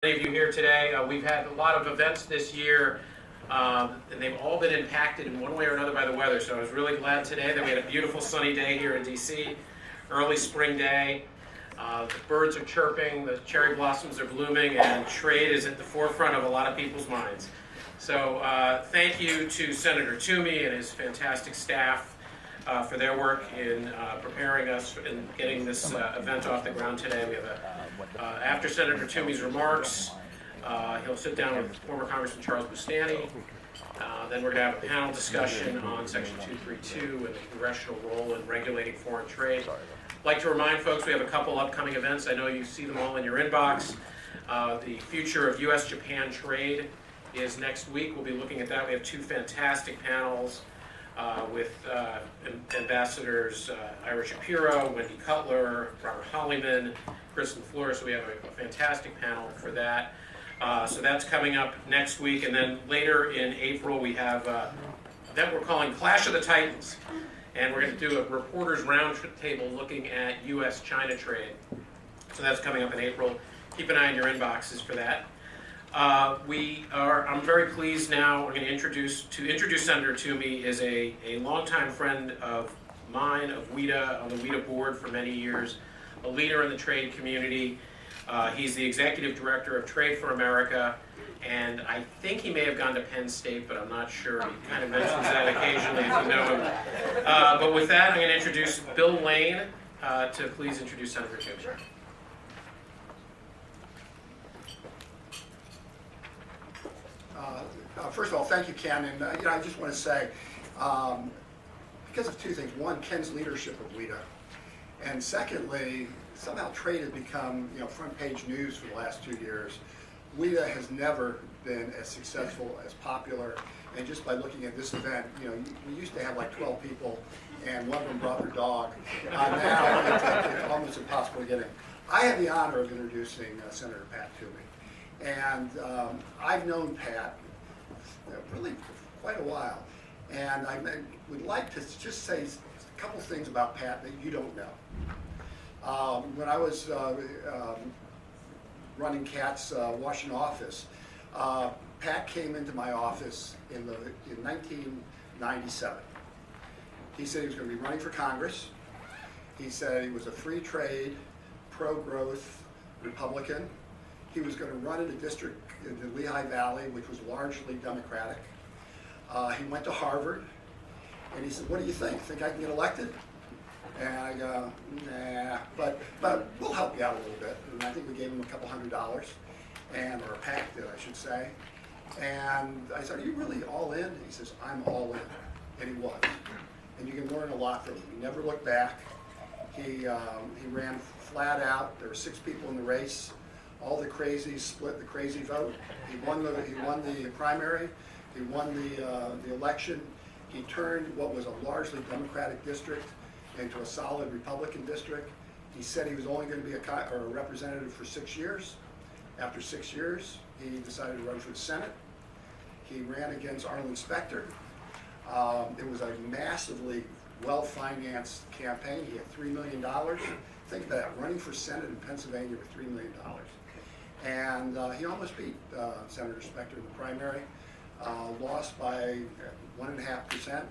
Many of you here today. We've had a lot of events this year, and they've all been impacted in one way or another by the weather. So I was really glad today that we had a beautiful sunny day here in DC, early spring day. The birds are chirping, the cherry blossoms are blooming, and trade is at the forefront of a lot of people's minds. So thank you to Senator Toomey and his fantastic staff for their work in preparing us and getting this event off the ground today. We have after Senator Toomey's remarks, he'll sit down with former Congressman Charles Boustany. Then we're going to have a panel discussion on Section 232 and the Congressional Role in regulating foreign trade. I'd like to remind folks we have a couple upcoming events. I know you see them all in your inbox. The future of U.S.-Japan trade is next week. We'll be looking at that. We have two fantastic panels with Ambassadors Ira Shapiro, Wendy Cutler, Robert Hollyman, Kristen Flores. So we have a fantastic panel for that. So that's coming up next week. And then later in April, we have an event we're calling Clash of the Titans. And we're going to do a reporter's roundtable looking at U.S.-China trade. So that's coming up in April. Keep an eye on your inboxes for that. I'm very pleased now. We're going to introduce Senator Toomey is a longtime friend of mine, of WITA, on the WITA board for many years, a leader in the trade community. He's the executive director of Trade for America, and I think he may have gone to Penn State, but I'm not sure. He kind of mentions that occasionally if you know him. But with that, I'm going to introduce Bill Lane to please introduce Senator Toomey. First of all, thank you, Ken. And I just want to say, because of two things. One, Ken's leadership of WITA. And secondly, somehow trade has become front page news for the last 2 years. WITA has never been as successful, as popular. And just by looking at this event, we used to have like 12 people, and one of them brought their dog. Now it's almost impossible to get in. I have the honor of introducing Senator Pat Toomey. And I've known Pat really for quite a while. And I would like to just say a couple things about Pat that you don't know. When I was running Cat's Washington office, Pat came into my office in 1997. He said he was going to be running for Congress. He said he was a free trade, pro-growth Republican. He was going to run in a district in the Lehigh Valley, which was largely Democratic. He went to Harvard, and he said, "What do you think? Think I can get elected?" And I go, "Nah, but we'll help you out a little bit." And I think we gave him a couple $100, or a pack did, I should say. And I said, "Are you really all in?" And he says, "I'm all in," and he was. And you can learn a lot from him. He never looked back. He ran flat out. There were 6 people in the race. All the crazies split the crazy vote. He won the primary. He won the election. He turned what was a largely Democratic district into a solid Republican district. He said he was only going to be a representative for 6 years. After 6 years, he decided to run for the Senate. He ran against Arlen Specter. It was a massively well-financed campaign. He had $3 million. Think of that, running for Senate in Pennsylvania with $3 million. And he almost beat Senator Specter in the primary, lost by 1.5%.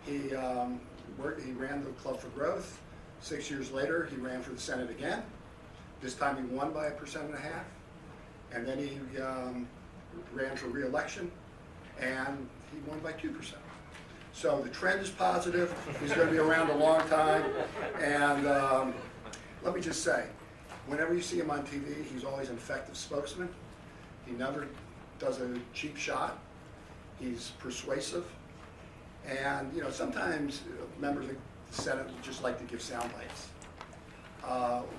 He ran the Club for Growth. 6 years later, he ran for the Senate again. This time he won by 1.5%. And then he ran for re-election, and he won by 2%. So the trend is positive. He's going to be around a long time. And let me just say, whenever you see him on TV, he's always an effective spokesman. He never does a cheap shot. He's persuasive. And sometimes members of the Senate just like to give sound bites.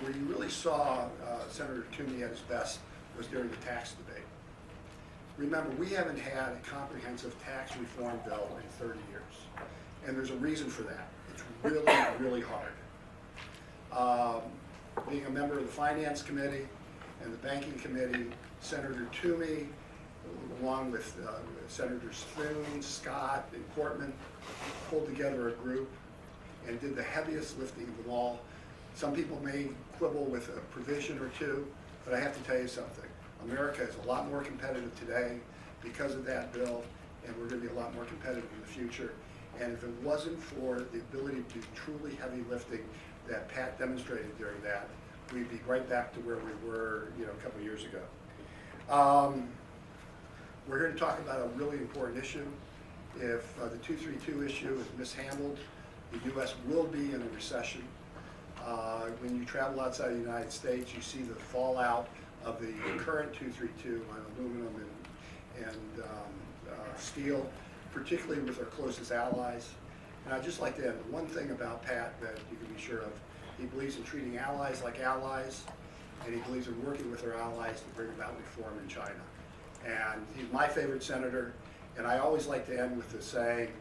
Where you really saw Senator Toomey at his best was during the tax debate. Remember, we haven't had a comprehensive tax reform bill in 30 years. And there's a reason for that. It's really, really hard. Being a member of the Finance Committee and the Banking Committee, Senator Toomey, along with Senators Thune, Scott, and Portman, pulled together a group and did the heaviest lifting of them all. Some people may quibble with a provision or two, but I have to tell you something. America is a lot more competitive today because of that bill, and we're going to be a lot more competitive in the future. And if it wasn't for the ability to do truly heavy lifting that Pat demonstrated during that, we'd be right back to where we were, a couple of years ago. We're here to talk about a really important issue. If the 232 issue is mishandled, the U.S. will be in a recession. When you travel outside the United States, you see the fallout of the current 232 on aluminum and steel, particularly with our closest allies. And I'd just like to add one thing about Pat that you can be sure of. He believes in treating allies like allies, and he believes in working with our allies to bring about reform in China. And he's my favorite senator, and I always like to end with the saying,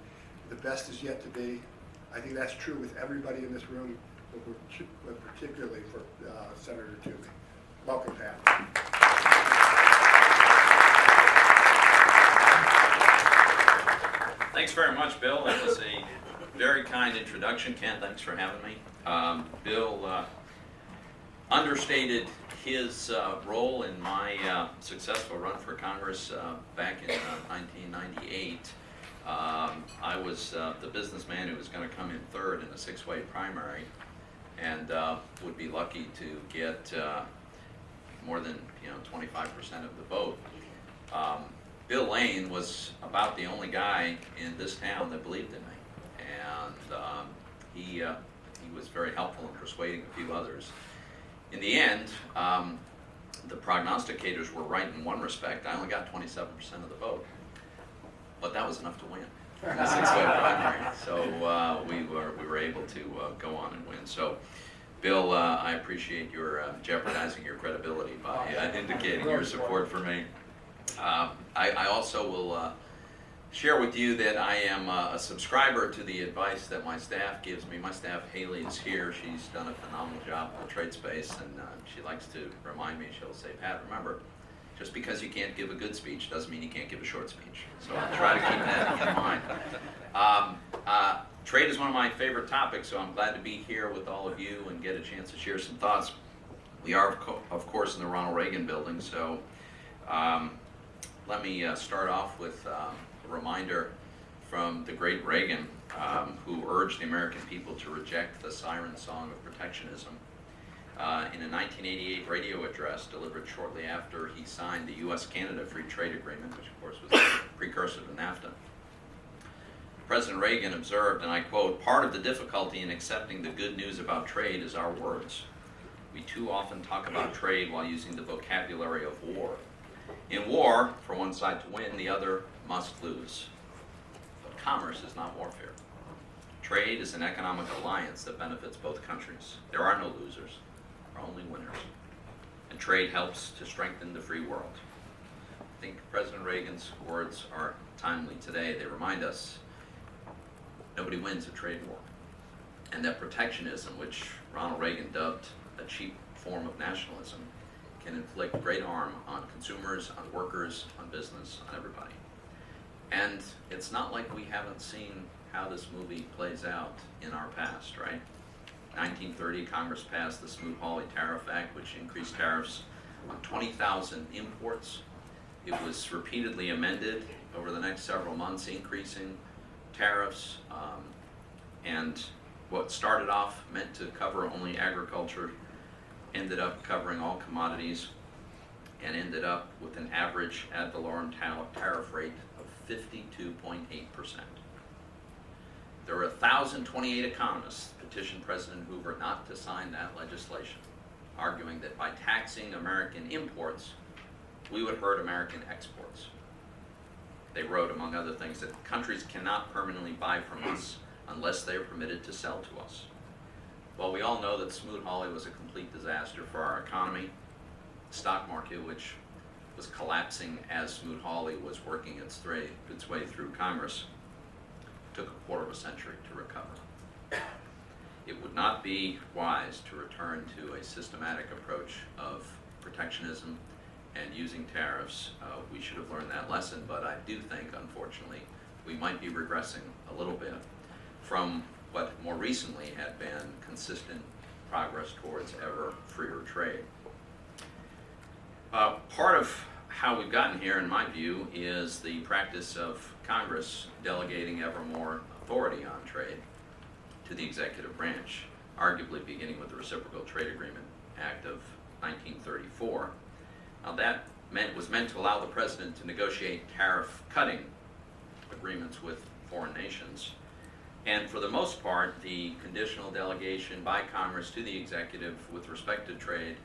the best is yet to be. I think that's true with everybody in this room, but particularly for Senator Toomey. Welcome, Pat. Thanks very much, Bill. That was a very kind introduction. Ken, thanks for having me. Bill understated his role in my successful run for Congress back in 1998. I was the businessman who was going to come in third in a six-way primary, and would be lucky to get more than 25% of the vote. Bill Lane was about the only guy in this town that believed in me, and he was very helpful in persuading a few others. In the end, the prognosticators were right in one respect. I only got 27% of the vote, but that was enough to win in the six-way primary. So we were able to go on and win. So, Bill, I appreciate your jeopardizing your credibility by indicating your support for me. I also will share with you that I am a subscriber to the advice that my staff gives me. My staff, Haley, is here. She's done a phenomenal job in the trade space, and she likes to remind me. She'll say, Pat, remember, just because you can't give a good speech doesn't mean you can't give a short speech. So I'll try to keep that in mind. Trade is one of my favorite topics, so I'm glad to be here with all of you and get a chance to share some thoughts. We are, of course, in the Ronald Reagan building, so let me start off with a reminder from the great Reagan, who urged the American people to reject the siren song of protectionism. In a 1988 radio address delivered shortly after he signed the U.S.-Canada Free Trade Agreement, which of course was the precursor to NAFTA, President Reagan observed, and I quote, "Part of the difficulty in accepting the good news about trade is our words. We too often talk about trade while using the vocabulary of war. In war, for one side to win, the other must lose. But commerce is not warfare. Trade is an economic alliance that benefits both countries. There are no losers, there are only winners. And trade helps to strengthen the free world." I think President Reagan's words are timely today. They remind us nobody wins a trade war. And that protectionism, which Ronald Reagan dubbed a cheap form of nationalism, can inflict great harm on consumers, on workers, on business, on everybody. And it's not like we haven't seen how this movie plays out in our past, right? 1930, Congress passed the Smoot-Hawley Tariff Act, which increased tariffs on 20,000 imports. It was repeatedly amended over the next several months, increasing tariffs, and what started off meant to cover only agriculture ended up covering all commodities and ended up with an average ad valorem tariff rate of 52.8%. There were 1,028 economists petitioned President Hoover not to sign that legislation, arguing that by taxing American imports, we would hurt American exports. They wrote, among other things, that countries cannot permanently buy from us unless they are permitted to sell to us. Well, we all know that Smoot-Hawley was a complete disaster for our economy. The stock market, which was collapsing as Smoot-Hawley was working its way through Congress, took a quarter of a century to recover. It would not be wise to return to a systematic approach of protectionism and using tariffs. We should have learned that lesson, but I do think, unfortunately, we might be regressing a little bit from what more recently had been consistent progress towards ever freer trade. Part of how we've gotten here, in my view, is the practice of Congress delegating ever more authority on trade to the executive branch, arguably beginning with the Reciprocal Trade Agreement Act of 1934. Now that was meant to allow the president to negotiate tariff-cutting agreements with foreign nations. And for the most part, the conditional delegation by Congress to the executive with respect to trade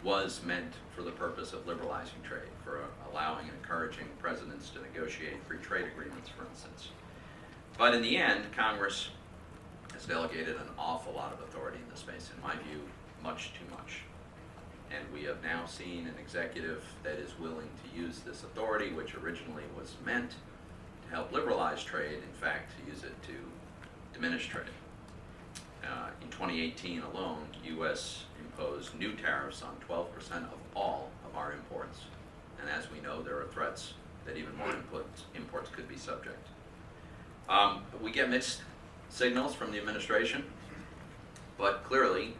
was meant for the purpose of liberalizing trade, for allowing and encouraging presidents to negotiate free trade agreements, for instance. But in the end, Congress has delegated an awful lot of authority in this space, in my view, much too much. And we have now seen an executive that is willing to use this authority, which originally was meant to help liberalize trade, in fact, to use it to diminish trade. In 2018 alone, U.S. imposed new tariffs on 12% of all of our imports. And as we know, there are threats that even more imports could be subject. We get mixed signals from the administration, but clearly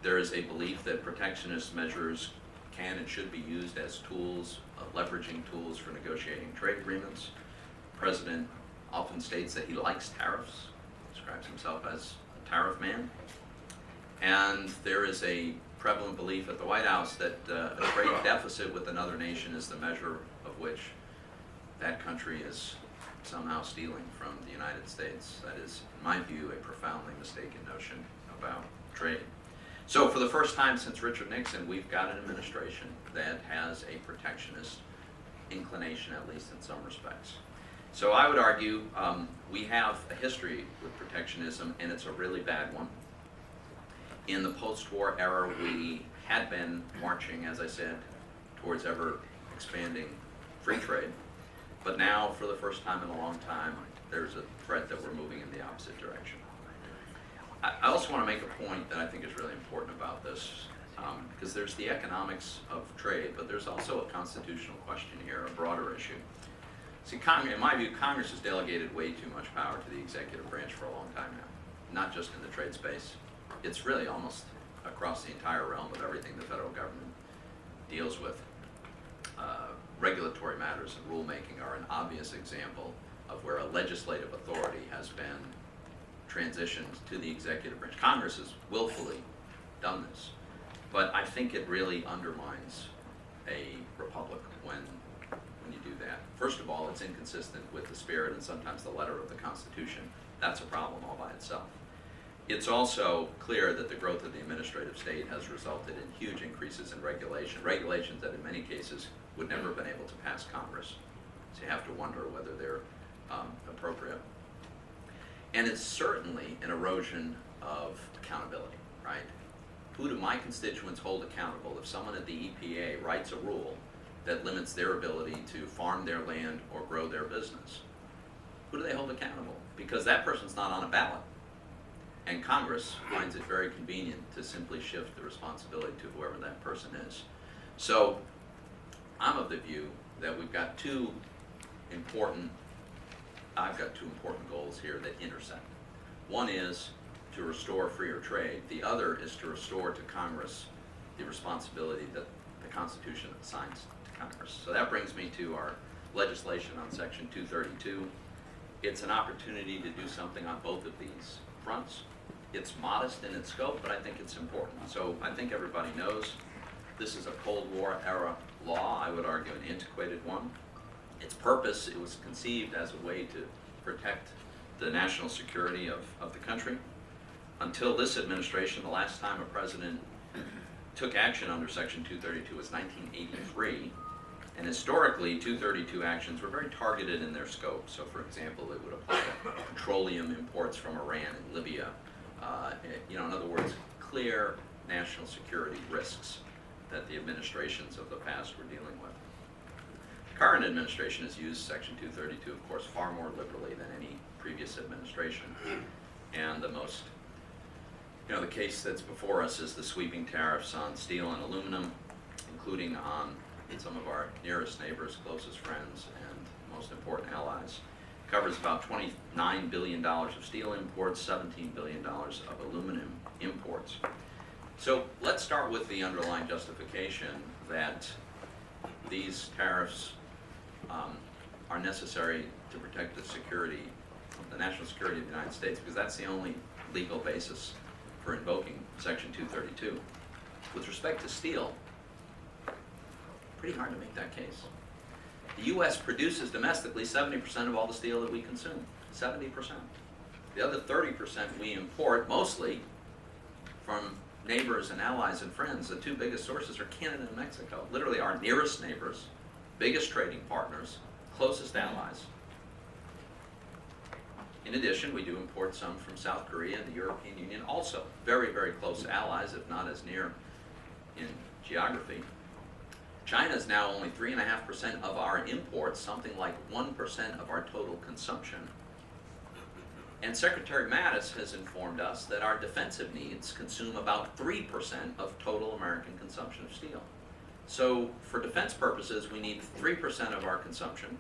there is a belief that protectionist measures can and should be used as tools, leveraging tools for negotiating trade agreements. The president often states that he likes tariffs, describes himself as a tariff man. And there is a prevalent belief at the White House that a trade deficit with another nation is the measure of which that country is somehow stealing from the United States. That is, in my view, a profoundly mistaken notion about trade. So for the first time since Richard Nixon, we've got an administration that has a protectionist inclination, at least in some respects. So I would argue we have a history with protectionism, and it's a really bad one. In the post-war era, we had been marching, as I said, towards ever expanding free trade. But now, for the first time in a long time, there's a threat that we're moving in the opposite direction. I also want to make a point that I think is really important about this, because there's the economics of trade, but there's also a constitutional question here, a broader issue. See, in my view, Congress has delegated way too much power to the executive branch for a long time now, not just in the trade space. It's really almost across the entire realm of everything the federal government deals with. Regulatory matters and rulemaking are an obvious example of where a legislative authority has been transitioned to the executive branch. Congress has willfully done this, but I think it really undermines a republic when you do that. First of all, it's inconsistent with the spirit and sometimes the letter of the Constitution. That's a problem all by itself. It's also clear that the growth of the administrative state has resulted in huge increases in regulations that in many cases would never have been able to pass Congress. So you have to wonder whether they're appropriate. And it's certainly an erosion of accountability, right? Who do my constituents hold accountable if someone at the EPA writes a rule that limits their ability to farm their land or grow their business? Who do they hold accountable? Because that person's not on a ballot. And Congress finds it very convenient to simply shift the responsibility to whoever that person is. So I'm of the view that I've got two important goals here that intersect. One is to restore freer trade. The other is to restore to Congress the responsibility that the Constitution assigns to Congress. So that brings me to our legislation on Section 232. It's an opportunity to do something on both of these fronts. It's modest in its scope, but I think it's important. So I think everybody knows this is a Cold War era law, I would argue an antiquated one. Its purpose, it was conceived as a way to protect the national security of the country. Until this administration, the last time a president took action under Section 232 was 1983. And historically, 232 actions were very targeted in their scope. So for example, it would apply to petroleum imports from Iran and Libya. In other words, clear national security risks that the administrations of the past were dealing with. The current administration has used Section 232, of course, far more liberally than any previous administration. And the most, the case that's before us is the sweeping tariffs on steel and aluminum, including on some of our nearest neighbors, closest friends, and most important allies. Covers about $29 billion of steel imports, $17 billion of aluminum imports. So let's start with the underlying justification that these tariffs are necessary to protect the security, the national security of the United States, because that's the only legal basis for invoking Section 232. With respect to steel, pretty hard to make that case. The U.S. produces domestically 70% of all the steel that we consume, 70%. The other 30% we import, mostly from neighbors and allies and friends. The two biggest sources are Canada and Mexico, literally our nearest neighbors, biggest trading partners, closest allies. In addition, we do import some from South Korea and the European Union, also very, very close allies, if not as near in geography. China is now only 3.5% of our imports, something like 1% of our total consumption. And Secretary Mattis has informed us that our defensive needs consume about 3% of total American consumption of steel. So for defense purposes, we need 3% of our consumption,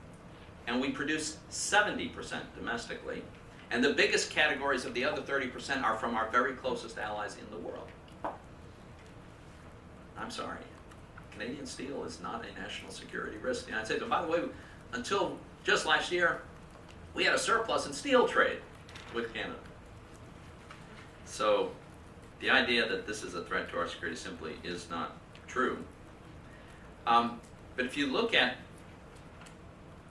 and we produce 70% domestically. And the biggest categories of the other 30% are from our very closest allies in the world. I'm sorry. Canadian steel is not a national security risk in the United States. And by the way, until just last year, we had a surplus in steel trade with Canada. So the idea that this is a threat to our security simply is not true. But if you look at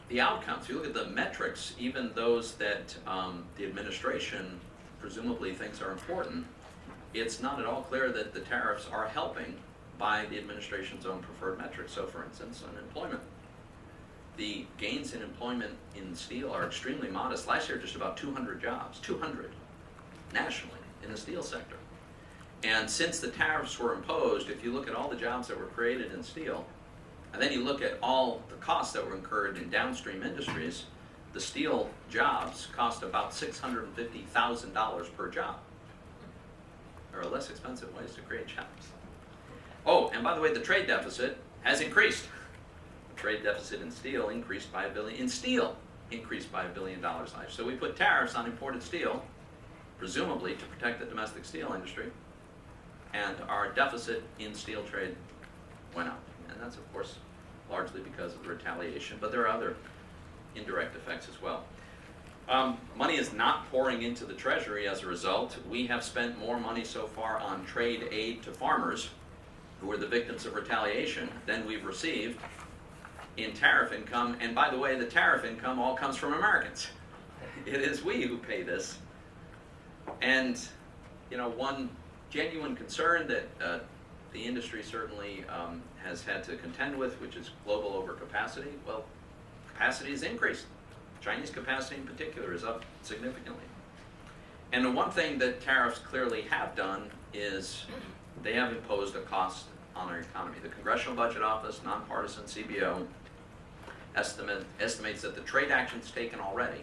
the outcomes, if you look at the metrics, even those that the administration presumably thinks are important, it's not at all clear that the tariffs are helping by the administration's own preferred metrics. So for instance, unemployment. The gains in employment in steel are extremely modest. Last year, just about 200 jobs, 200 nationally in the steel sector. And since the tariffs were imposed, if you look at all the jobs that were created in steel, and then you look at all the costs that were incurred in downstream industries, the steel jobs cost about $650,000 per job. There are less expensive ways to create jobs. Oh, and by the way, the trade deficit has increased. The trade deficit in steel increased by $1 billion. In steel, increased by $1 billion last year. So we put tariffs on imported steel, presumably to protect the domestic steel industry, and our deficit in steel trade went up. And that's, of course, largely because of the retaliation, but there are other indirect effects as well. Money is not pouring into the Treasury as a result. We have spent more money so far on trade aid to farmers who are the victims of retaliation than we've received in tariff income. And by the way, the tariff income all comes from Americans. It is we who pay this. And, you know, one genuine concern that the industry certainly has had to contend with, which is global overcapacity. Well, capacity has increased. Chinese capacity in particular is up significantly. And the one thing that tariffs clearly have done is they have imposed a cost on our economy. The Congressional Budget Office, nonpartisan CBO, estimates that the trade actions taken already,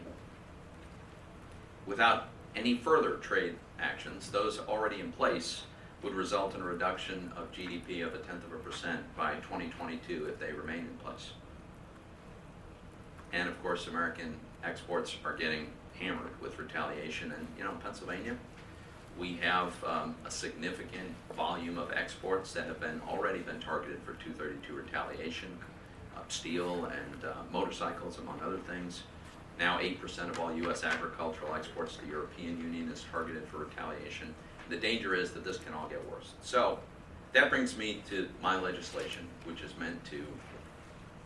without any further trade actions, those already in place, would result in a reduction of GDP of 0.1% by 2022 if they remain in place. And of course, American exports are getting hammered with retaliation. And you know, in Pennsylvania, we have a significant volume of exports that have already been targeted for 232 retaliation, steel and motorcycles, among other things. Now 8% of all U.S. agricultural exports to the European Union is targeted for retaliation. The danger is that this can all get worse. So that brings me to my legislation, which is meant to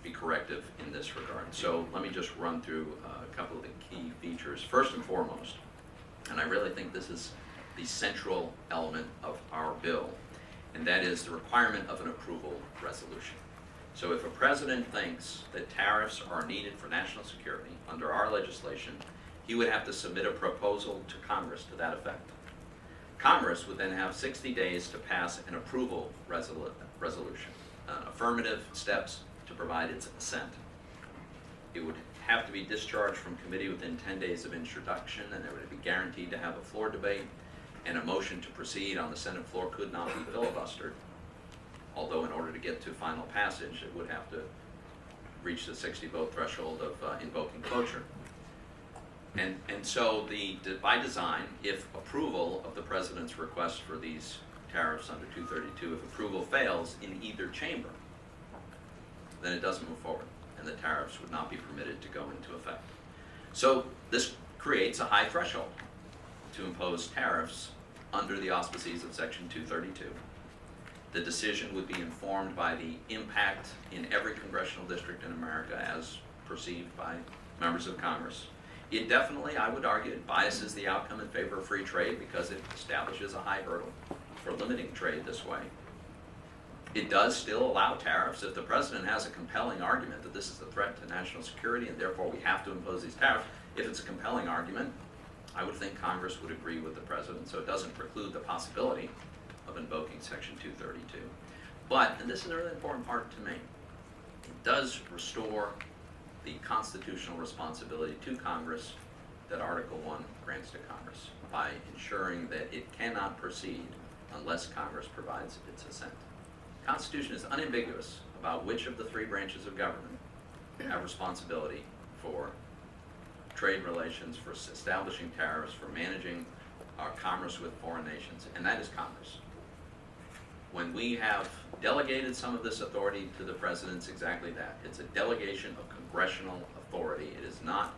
be corrective in this regard. So let me just run through a couple of the key features. First and foremost, and I really think this is the central element of our bill, and that is the requirement of an approval resolution. So if a president thinks that tariffs are needed for national security under our legislation, he would have to submit a proposal to Congress to that effect. Congress would then have 60 days to pass an approval resolution, affirmative steps to provide its assent. It would have to be discharged from committee within 10 days of introduction, and it would be guaranteed to have a floor debate, and a motion to proceed on the Senate floor could not be filibustered, although in order to get to final passage, it would have to reach the 60-vote threshold of invoking cloture. And so by design, if approval of the president's request for these tariffs under 232. If approval fails in either chamber, then it doesn't move forward, and the tariffs would not be permitted to go into effect. So this creates a high threshold to impose tariffs under the auspices of Section 232. The decision would be informed by the impact in every congressional district in America as perceived by members of Congress. It definitely, I would argue, it biases the outcome in favor of free trade because it establishes a high hurdle for limiting trade this way. It does still allow tariffs if the president has a compelling argument that this is a threat to national security and therefore we have to impose these tariffs. If it's a compelling argument, I would think Congress would agree with the president, so it doesn't preclude the possibility of invoking Section 232. But, and this is a really important part to me, it does restore the constitutional responsibility to Congress that Article 1 grants to Congress by ensuring that it cannot proceed unless Congress provides its assent. The Constitution is unambiguous about which of the three branches of government have responsibility for trade relations, for establishing tariffs, for managing our commerce with foreign nations, and that is Congress. When we have delegated some of this authority to the president, it's exactly that. It's a delegation of congressional authority. It is not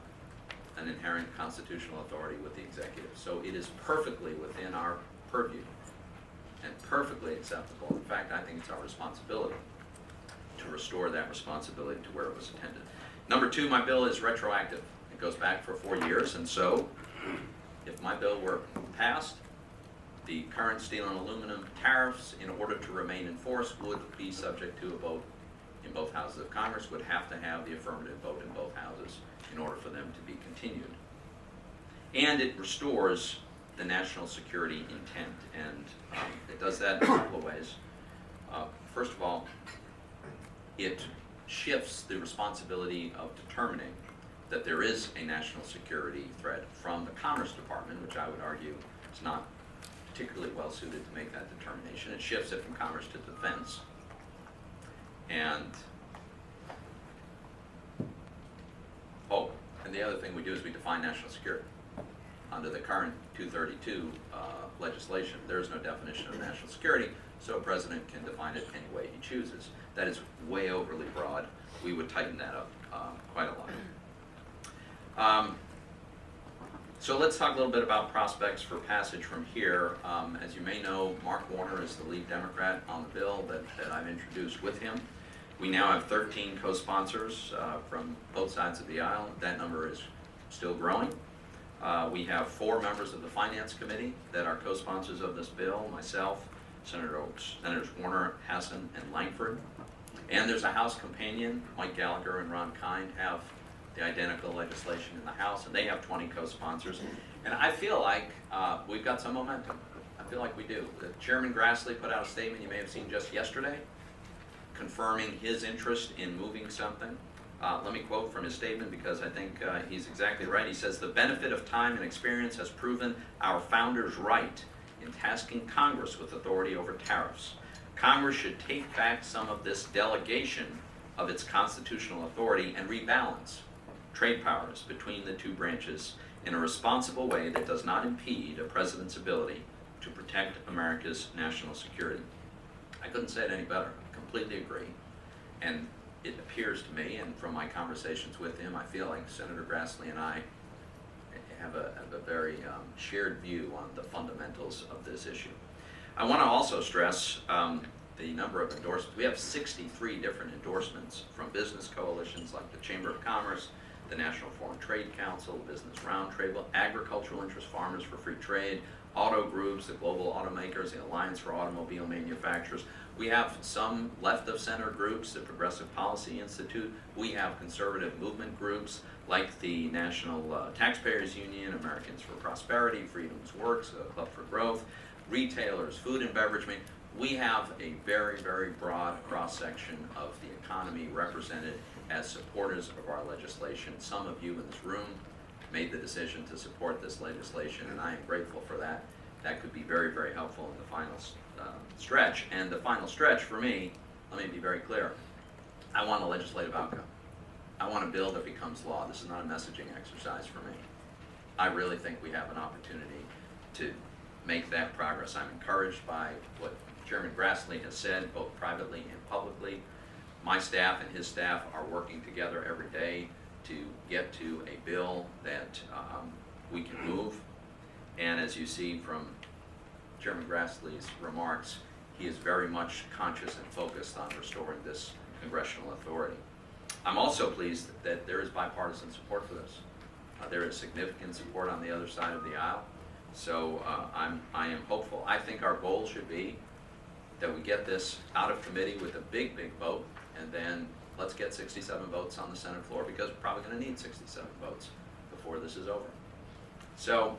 an inherent constitutional authority with the executive. So it is perfectly within our purview and perfectly acceptable. In fact, I think it's our responsibility to restore that responsibility to where it was intended. Number two, my bill is retroactive. It goes back for 4 years, and so if my bill were passed, the current steel and aluminum tariffs, in order to remain in force, would be subject to a vote in both houses of Congress, would have to have the affirmative vote in both houses in order for them to be continued. And it restores the national security intent, and it does that in a couple of ways. First of all, it shifts the responsibility of determining that there is a national security threat from the Commerce Department, which I would argue is not particularly well suited to make that determination. It shifts it from Commerce to Defense. And the other thing we do is we define national security. Under the current 232 legislation, there is no definition of national security, so a president can define it any way he chooses. That is way overly broad. We would tighten that up quite a lot. So let's talk a little bit about prospects for passage from here. As you may know, Mark Warner is the lead Democrat on the bill that I've introduced with him. We now have 13 co-sponsors from both sides of the aisle. That number is still growing. We have 4 members of the Finance Committee that are co-sponsors of this bill, myself, Senators Warner, Hassan, and Langford. And there's a House companion. Mike Gallagher and Ron Kind have the identical legislation in the House, and they have 20 co-sponsors. And I feel like we've got some momentum. I feel like we do. Chairman Grassley put out a statement you may have seen just yesterday, confirming his interest in moving something. Let me quote from his statement because I think he's exactly right. He says, "The benefit of time and experience has proven our founders right in tasking Congress with authority over tariffs. Congress should take back some of this delegation of its constitutional authority and rebalance trade powers between the two branches in a responsible way that does not impede a president's ability to protect America's national security." I couldn't say it any better. I completely agree. And it appears to me, and from my conversations with him, I feel like Senator Grassley and I have a very shared view on the fundamentals of this issue. I want to also stress the number of endorsements. We have 63 different endorsements from business coalitions like the Chamber of Commerce, the National Foreign Trade Council, Business Roundtable, Agricultural Interest Farmers for Free Trade, auto groups, the Global Automakers, the Alliance for Automobile Manufacturers. We have some left-of-center groups, the Progressive Policy Institute. We have conservative movement groups like the National Taxpayers Union, Americans for Prosperity, Freedom's Works, Club for Growth, retailers, food and beverage. We have a very, very broad cross-section of the economy represented as supporters of our legislation. Some of you in this room made the decision to support this legislation, and I am grateful for that. That could be very, very helpful in the final stretch. And the final stretch for me, let me be very clear, I want a legislative outcome. I want a bill that becomes law. This is not a messaging exercise for me. I really think we have an opportunity to make that progress. I'm encouraged by what Chairman Grassley has said, both privately and publicly. My staff and his staff are working together every day to get to a bill that we can move. And as you see from Chairman Grassley's remarks, he is very much conscious and focused on restoring this congressional authority. I'm also pleased that there is bipartisan support for this. There is significant support on the other side of the aisle. So I am hopeful. I think our goal should be that we get this out of committee with a big, big vote, and then let's get 67 votes on the Senate floor, because we're probably going to need 67 votes before this is over. So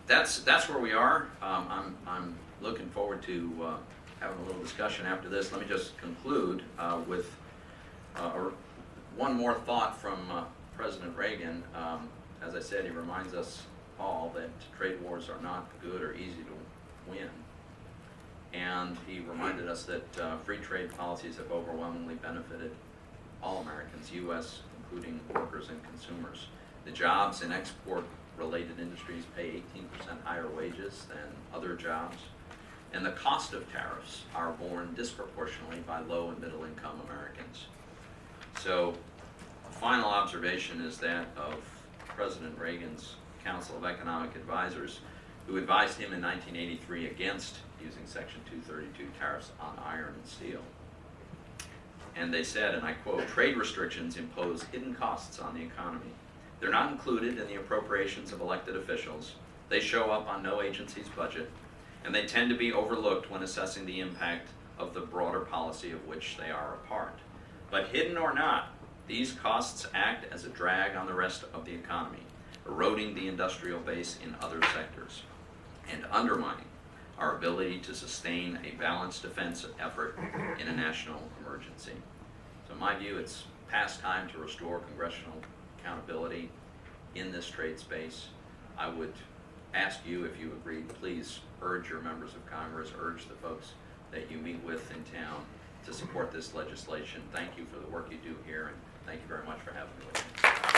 that's where we are. I'm looking forward to having a little discussion after this. Let me just conclude with one more thought from President Reagan. As I said, he reminds us all that trade wars are not good or easy to win. And he reminded us that free trade policies have overwhelmingly benefited all Americans, U.S., including workers and consumers. The jobs in export-related industries pay 18% higher wages than other jobs. And the cost of tariffs are borne disproportionately by low and middle income Americans. So a final observation is that of President Reagan's Council of Economic Advisors, who advised him in 1983 against using Section 232 tariffs on iron and steel. And they said, and I quote, "Trade restrictions impose hidden costs on the economy. They're not included in the appropriations of elected officials. They show up on no agency's budget, and they tend to be overlooked when assessing the impact of the broader policy of which they are a part. But hidden or not, these costs act as a drag on the rest of the economy, eroding the industrial base in other sectors, and undermining our ability to sustain a balanced defense effort in a national emergency." So in my view, it's past time to restore congressional accountability in this trade space. I would ask you, if you agree, please urge your members of Congress, urge the folks that you meet with in town to support this legislation. Thank you for the work you do here, and thank you very much for having me with me.